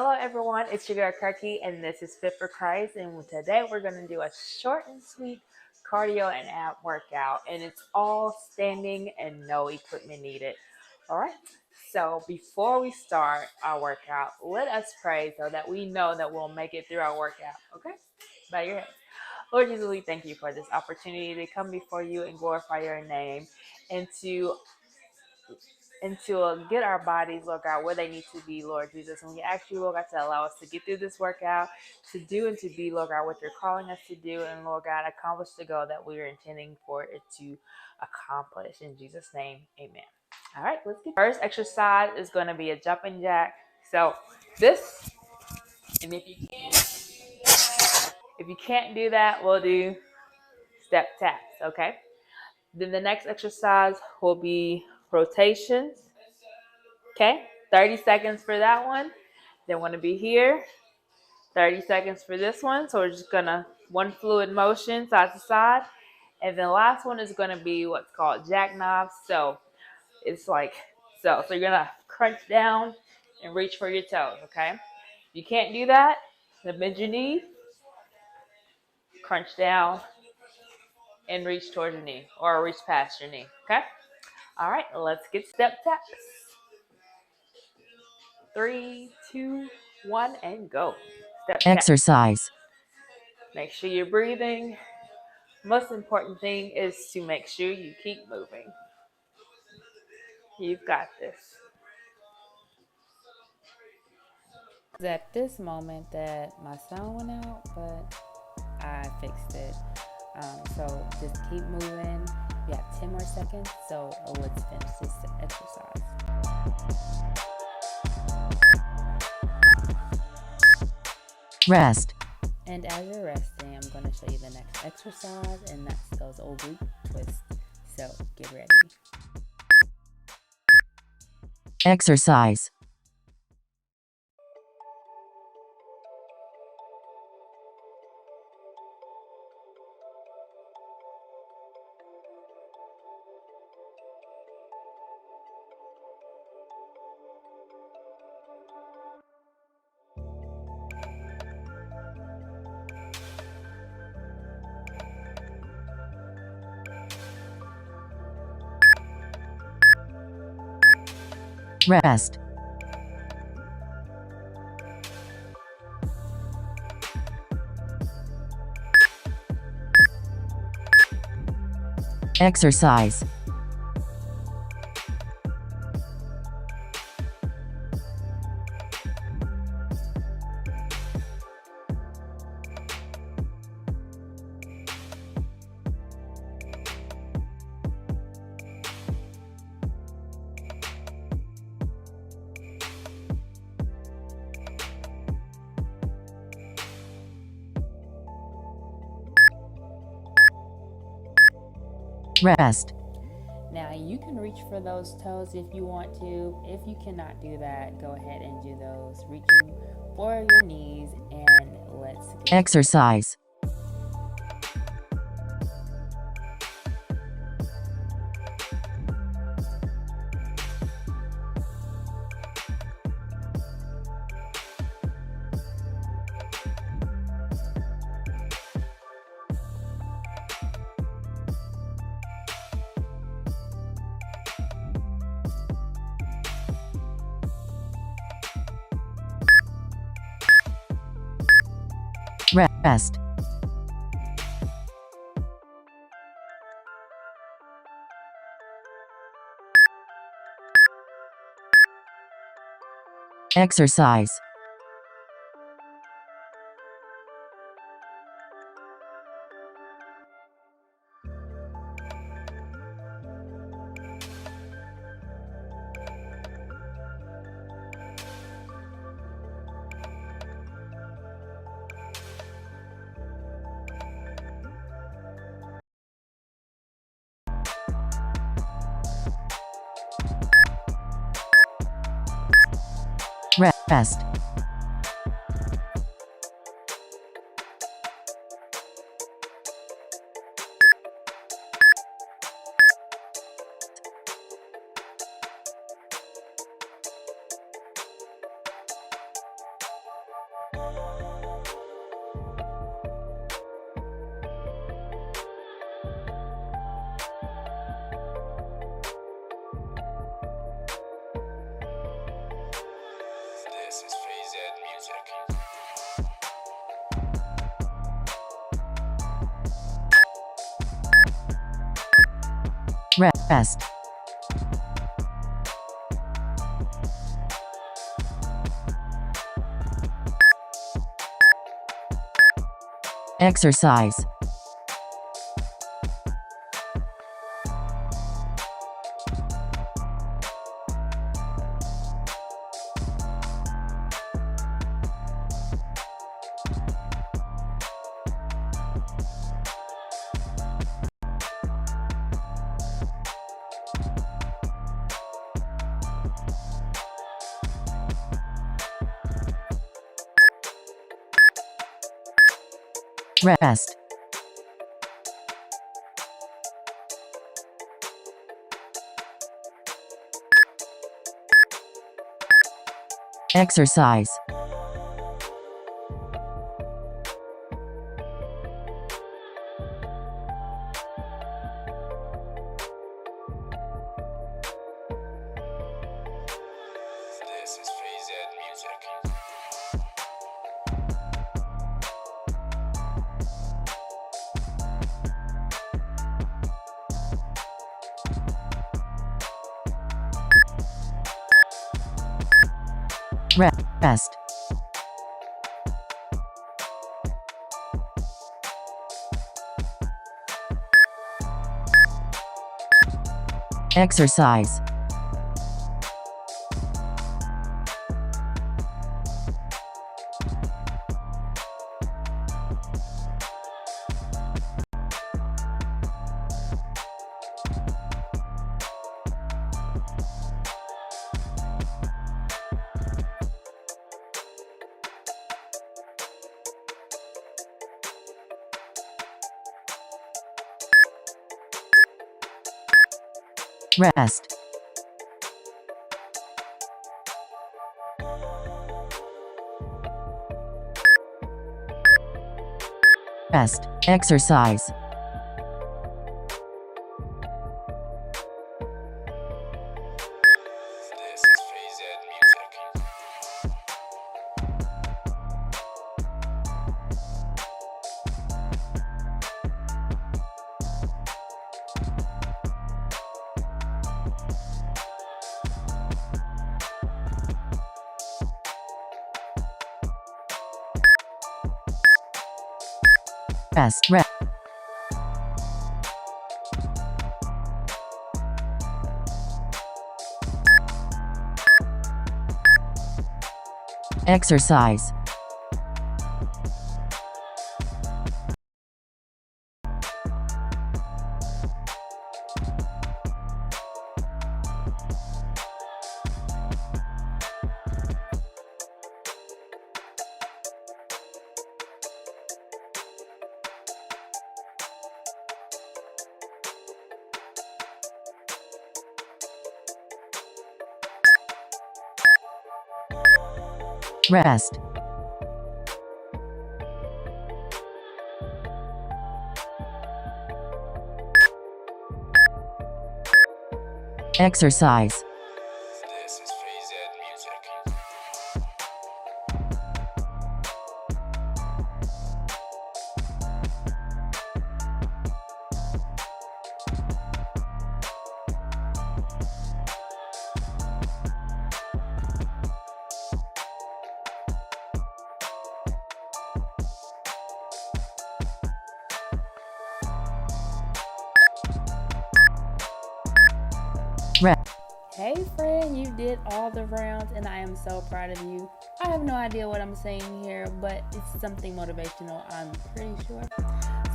Hello everyone, it's your girl Kirky and this is Fit for Christ, and today we're going to do a short and sweet cardio and ab workout, and it's all standing and no equipment needed. Alright, so before we start our workout, let us pray so that we know that we'll make it through our workout. Okay? Bow your head. Lord Jesus, we thank you for this opportunity to come before you and glorify your name and to get our bodies, Lord God, where they need to be, Lord Jesus. And we ask you, Lord God, to allow us to get through this workout, to do and to be, Lord God, what you're calling us to do, and Lord God, accomplish the goal that we are intending for it to accomplish. In Jesus' name, amen. All right, let's get first exercise is going to be a jumping jack. So this, and if you can't do that, we'll do step taps, okay? Then the next exercise will be rotations. Okay, 30 seconds for that one. Then want to be here. 30 seconds for this one. So we're just gonna one fluid motion side to side. And then last one is gonna be what's called jackknife. So it's like so. So you're gonna crunch down and reach for your toes, okay? If you can't do that, then bend your knee, crunch down, and reach towards your knee or reach past your knee. Okay? All right, let's get step taps. 3, 2, 1, and go. Step tap. Exercise. Make sure you're breathing. Most important thing is to make sure you keep moving. You've got this. At this moment that my sound went out, but I fixed it. So just keep moving. We have 10 more seconds, so let's finish this exercise. Rest. And as you're resting, I'm going to show you the next exercise, and that's those old glute twists. So get ready. Exercise. Rest. Exercise. Rest. Now you can reach for those toes if you want to. If you cannot do that, go ahead and do those reaching for your knees, and let's get Exercise. Rest. Exercise. Rest. Rest. Exercise. Rest. Exercise. Rest. Exercise. Rest. Rest. Exercise. Rest. Exercise. Rest. Exercise. Hey friend, you did all the rounds and I am so proud of you. I have no idea what I'm saying here, but it's something motivational, I'm pretty sure.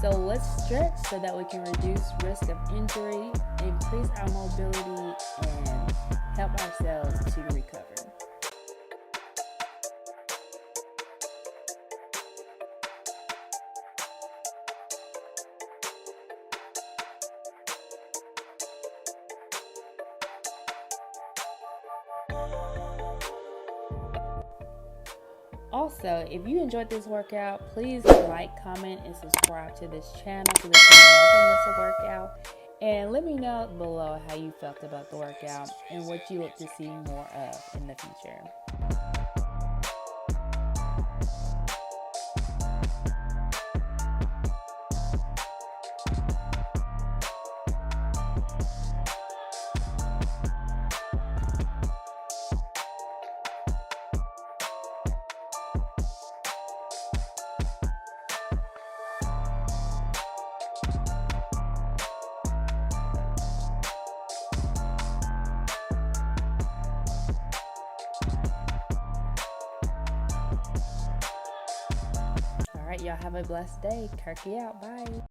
So let's stretch so that we can reduce risk of injury, increase our mobility, and help ourselves to recover. Also, if you enjoyed this workout, please like, comment, and subscribe to this channel so that you never miss a workout. And let me know below how you felt about the workout and what you hope to see more of in the future. right, y'all have a blessed day. Kirky out. Bye.